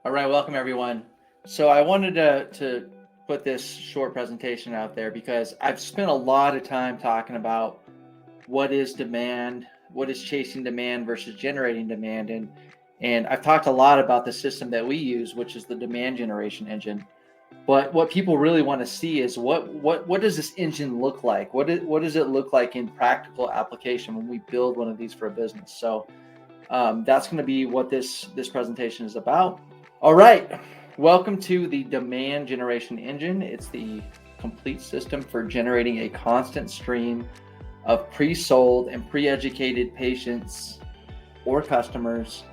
All right, welcome everyone. So I wanted to put this short presentation out there because I've spent a lot of time talking about what is demand, what is chasing demand versus generating demand, and I've talked a lot about the system that we use, which is the demand generation engine. But what people really want to see is what does this engine look like? What does it look like in practical application when we build one of these for a business? So that's going to be what this presentation is about. All right, welcome to the demand generation engine. It's the complete system for generating a constant stream of pre-sold and pre-educated patients or customers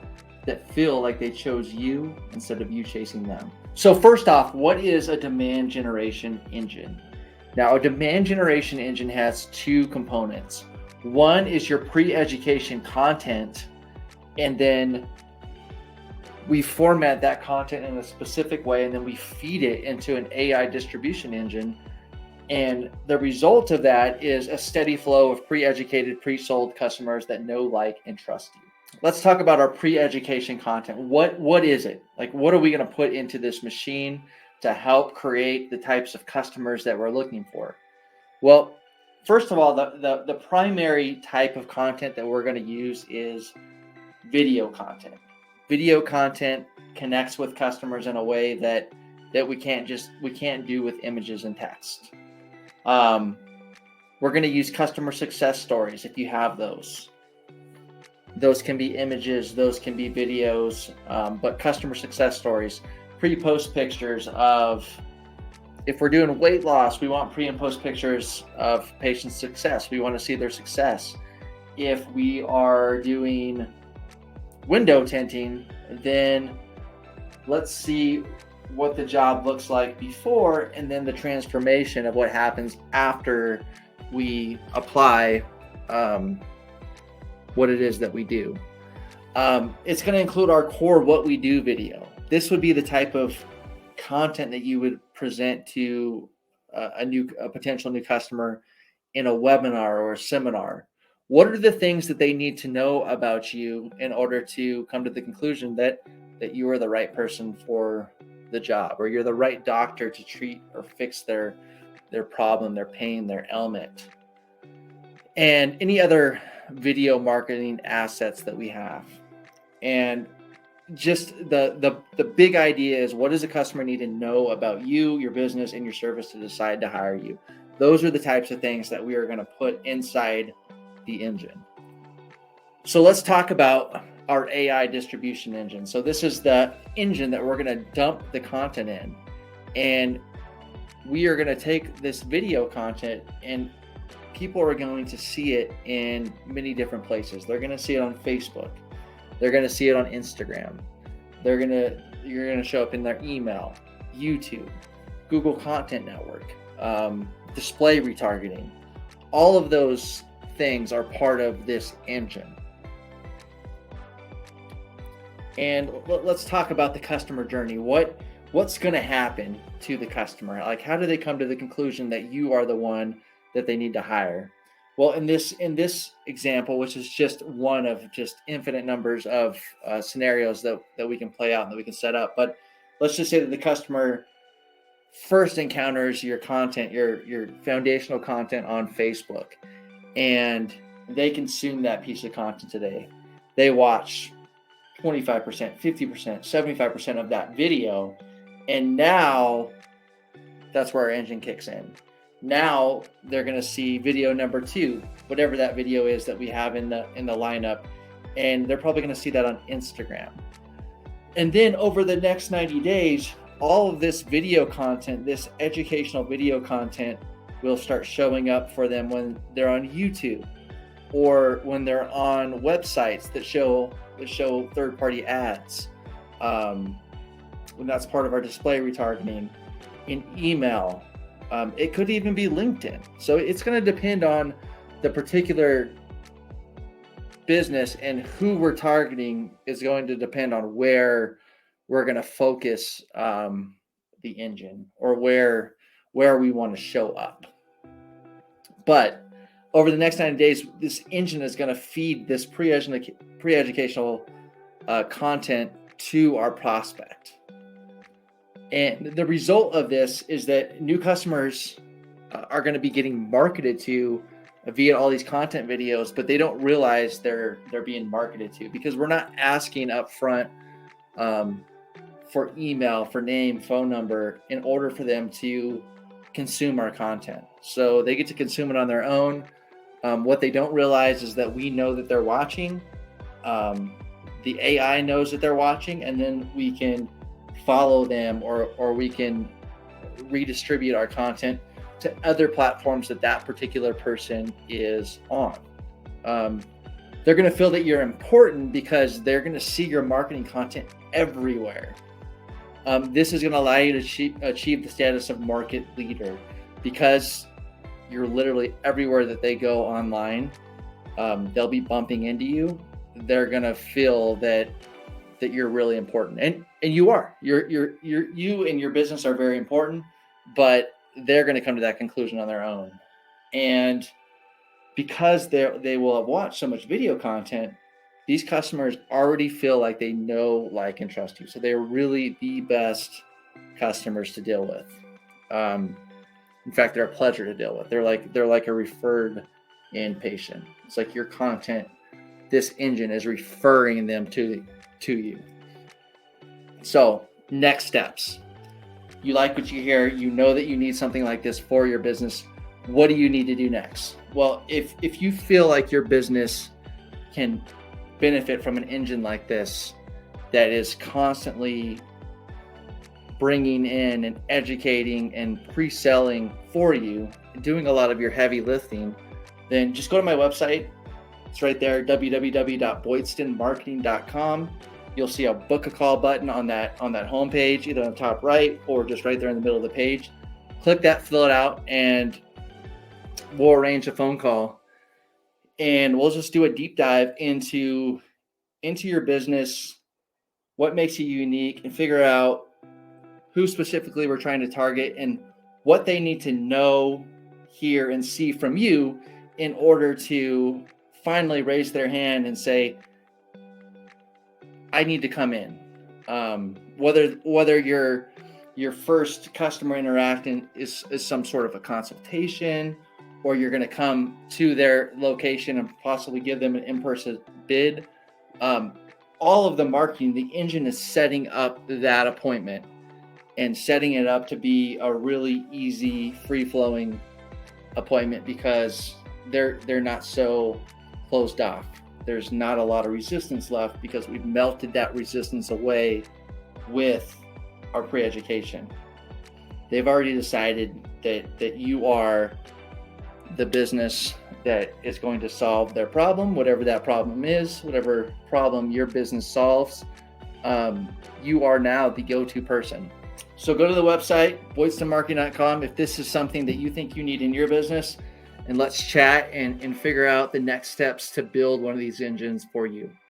that feel like they chose you instead of you chasing them. So first off, what is a demand generation engine? Now, a demand generation engine has two components. One is your pre-education content, and then we format that content in a specific way, and then we feed it into an AI distribution engine. And the result of that is a steady flow of pre-educated, pre-sold customers that know, like, and trust you. Let's talk about our pre-education content. What is it? Like, what are we going to put into this machine to help create the types of customers that we're looking for? Well, first of all, the primary type of content that we're going to use is video content. Video content connects with customers in a way that we can't do with images and text. We're going to use customer success stories if you have those. Those can be images, those can be videos, but customer success stories, pre-post pictures of, if we're doing weight loss, we want pre and post pictures of patient success. We want to see their success. If we are doing window tinting, then let's see what the job looks like before, and then the transformation of what happens after we apply what it is that we do. It's going to include our core what we do video. This would be the type of content that you would present to a potential new customer in a webinar or a seminar. What are the things that they need to know about you in order to come to the conclusion that you are the right person for the job, or you're the right doctor to treat or fix their problem, their pain, their ailment, and any other video marketing assets that we have. And just the big idea is, what does a customer need to know about you, your business, and your service to decide to hire you? Those are the types of things that we are going to put inside the engine. So let's talk about our AI distribution engine. So this is the engine that we're going to dump the content in, and we are going to take this video content, and people are going to see it in many different places. They're going to see it on Facebook. They're going to see it on Instagram. You're going to show up in their email, YouTube, Google Content Network, display retargeting. All of those things are part of this engine. And let's talk about the customer journey. What's going to happen to the customer? Like, how do they come to the conclusion that you are the one that they need to hire? Well, in this example, which is just one of just infinite numbers of scenarios that we can play out and that we can set up, but let's just say that the customer first encounters your content, your foundational content on Facebook, and they consume that piece of content today. They watch 25%, 50%, 75% of that video, and now that's where our engine kicks in. Now they're going to see video number 2, whatever that video is that we have in the lineup, and they're probably going to see that on Instagram. And then over the next 90 days, all of this video content, this educational video content, will start showing up for them when they're on YouTube, or when they're on websites that show third-party ads. When that's part of our display retargeting, in email. It could even be LinkedIn. So it's going to depend on the particular business, and who we're targeting is going to depend on where we're going to focus the engine, or where we want to show up. But over the next 90 days, this engine is going to feed this pre-educational content to our prospect. And the result of this is that new customers are going to be getting marketed to via all these content videos, but they don't realize they're being marketed to, because we're not asking up front for email, for name, phone number, in order for them to consume our content. So they get to consume it on their own. What they don't realize is that we know that they're watching. The AI knows that they're watching, and then we can follow them, or we can redistribute our content to other platforms that particular person is on. They're going to feel that you're important because they're going to see your marketing content everywhere. This is going to allow you to achieve the status of market leader, because you're literally everywhere that they go online. They'll be bumping into you. They're going to feel that you're really important, and you are. You and your business are very important, but they're going to come to that conclusion on their own. And because they will have watched so much video content, these customers already feel like they know, like, and trust you. So they're really the best customers to deal with. In fact, they're a pleasure to deal with. They're like a referred in patient. It's like your content, this engine is referring them to you. So next steps. You like what you hear. You know that you need something like this for your business. What do you need to do next? Well, if you feel like your business can benefit from an engine like this that is constantly bringing in and educating and pre-selling for you, doing a lot of your heavy lifting, then just go to my website. It's right there, www.boydstonmarketing.com. You'll see a book a call button on that homepage, either on the top right or just right there in the middle of the page. Click that, fill it out, and we'll arrange a phone call, and we'll just do a deep dive into your business, what makes you unique, and figure out who specifically we're trying to target and what they need to know, hear, and see from you in order to finally raise their hand and say, I need to come in. Whether your first customer interaction is some sort of a consultation, or you're going to come to their location and possibly give them an in-person bid. All of the marketing, the engine is setting up that appointment and setting it up to be a really easy, free-flowing appointment, because they're not so closed off. There's not a lot of resistance left because we've melted that resistance away with our pre-education. They've already decided that you are the business that is going to solve their problem, whatever that problem is, whatever problem your business solves. You are now the go-to person. So go to the website, boydstonmarketing.com, if this is something that you think you need in your business, and let's chat and figure out the next steps to build one of these engines for you.